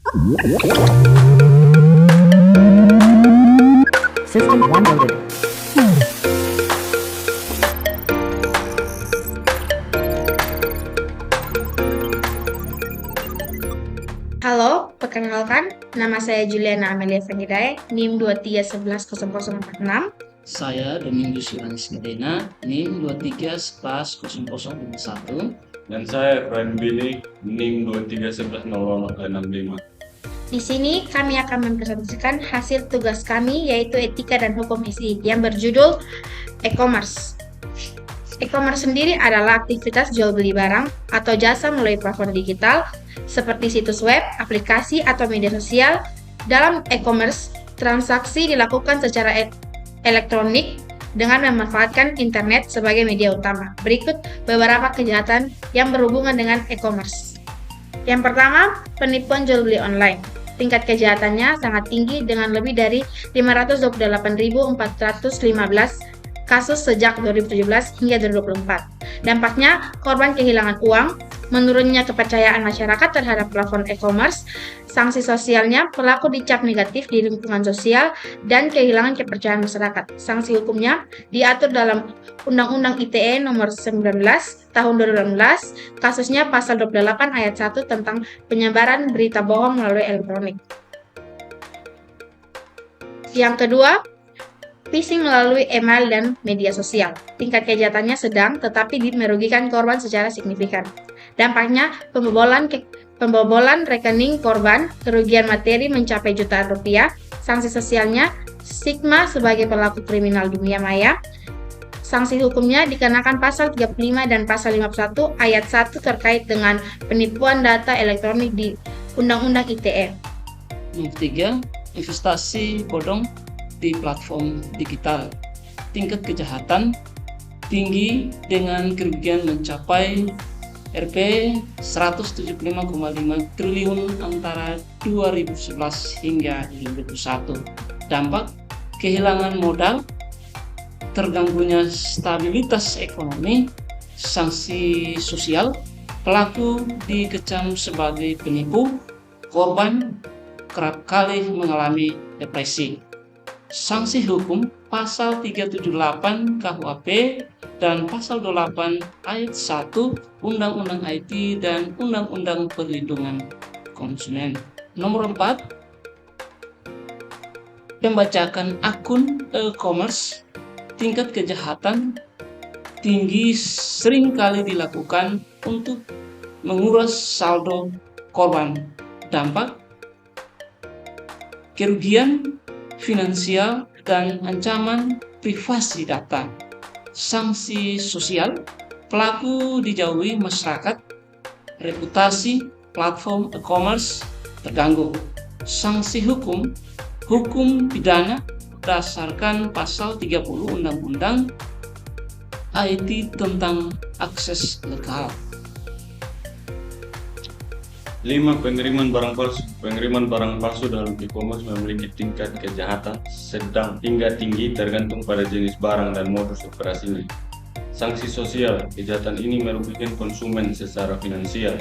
System downloaded. Halo, perkenalkan, nama saya Juliana Amelia Sangidae, NIM 23110046. Saya Domingus Yohanes Medena, NIM 23110051. Dan saya Ryan Bini, NIM 23110065. Di sini kami akan mempresentasikan hasil tugas kami yaitu Etika dan Hukum ISI yang berjudul e-commerce. E-commerce sendiri adalah aktivitas jual beli barang atau jasa melalui platform digital seperti situs web, aplikasi, atau media sosial. Dalam e-commerce, transaksi dilakukan secara elektronik dengan memanfaatkan internet sebagai media utama. Berikut beberapa kejahatan yang berhubungan dengan e-commerce. Yang pertama, penipuan jual beli online. Tingkat kejahatannya sangat tinggi dengan lebih dari 528.415 kasus sejak 2017 hingga 2024. Dampaknya, korban kehilangan uang, menurunnya kepercayaan masyarakat terhadap platform e-commerce, sanksi sosialnya, pelaku dicap negatif di lingkungan sosial, dan kehilangan kepercayaan masyarakat. Sanksi hukumnya diatur dalam Undang-Undang ITE nomor 19 tahun 2016, kasusnya pasal 28 ayat 1 tentang penyebaran berita bohong melalui elektronik. Yang kedua, phishing melalui email dan media sosial. Tingkat kejahatannya sedang tetapi merugikan korban secara signifikan. Dampaknya pembobolan rekening korban, kerugian materi mencapai jutaan rupiah, sanksi sosialnya stigma sebagai pelaku kriminal dunia maya. Sanksi hukumnya dikenakan pasal 35 dan pasal 51 ayat 1 terkait dengan penipuan data elektronik di Undang-Undang ITE. Nomor 3, investasi bodong di platform digital. Tingkat kejahatan tinggi dengan kerugian mencapai Rp 175,5 triliun antara 2011 hingga 2021. Dampak kehilangan modal, terganggunya stabilitas ekonomi, sanksi sosial, pelaku dikecam sebagai penipu, korban kerap kali mengalami depresi. Sanksi hukum pasal 378 KUHP dan pasal 28 ayat 1 Undang-Undang IT dan Undang-Undang Perlindungan Konsumen. Nomor 4, pembajakan akun e-commerce. Tingkat kejahatan tinggi seringkali dilakukan untuk menguras saldo korban. Dampak kerugian finansial dan ancaman privasi data. Sanksi sosial, pelaku dijauhi masyarakat, reputasi platform e-commerce terganggu. Sanksi hukum, hukum pidana berdasarkan pasal 30 Undang-Undang IT tentang akses legal. 5. Pengiriman barang palsu. Pengiriman barang palsu dalam e-commerce memiliki tingkat kejahatan sedang hingga tinggi tergantung pada jenis barang dan modus operasinya. Sanksi sosial. Kejahatan ini merugikan konsumen secara finansial,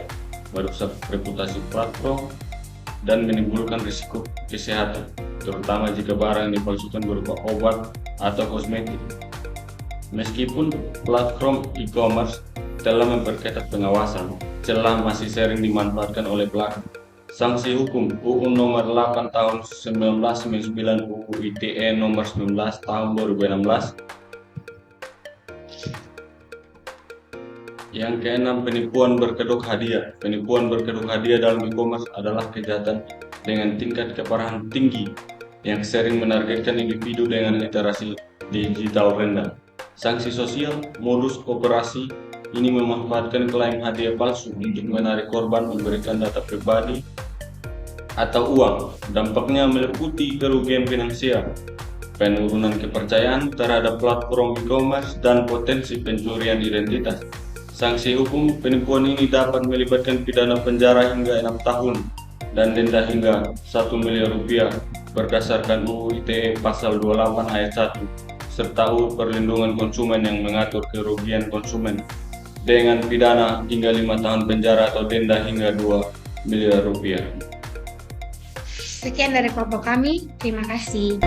merusak reputasi platform, dan menimbulkan risiko kesehatan, terutama jika barang yang dipalsukan berupa obat atau kosmetik. Meskipun platform e-commerce telah memperketat pengawasan, celah masih sering dimanfaatkan oleh pelaku. Sanksi hukum UU nomor 8 tahun 1999, UU ITE nomor 19 tahun 2016. Yang keenam, penipuan berkedok hadiah. Penipuan berkedok hadiah dalam e-commerce adalah kejahatan dengan tingkat keparahan tinggi yang sering menargetkan individu dengan literasi digital rendah. Sanksi sosial, modus operasi ini memanfaatkan klaim hadiah palsu untuk menarik korban memberikan data pribadi atau uang. Dampaknya meliputi kerugian finansial, penurunan kepercayaan terhadap platform e-commerce, dan potensi pencurian identitas. Sanksi hukum penipuan ini dapat melibatkan pidana penjara hingga 6 tahun dan denda hingga 1 miliar rupiah berdasarkan UU ITE pasal 28 ayat 1 serta UU Perlindungan Konsumen yang mengatur kerugian konsumen dengan pidana hingga 5 tahun penjara atau denda hingga 2 miliar rupiah. Sekian dari kelompok kami. Terima kasih.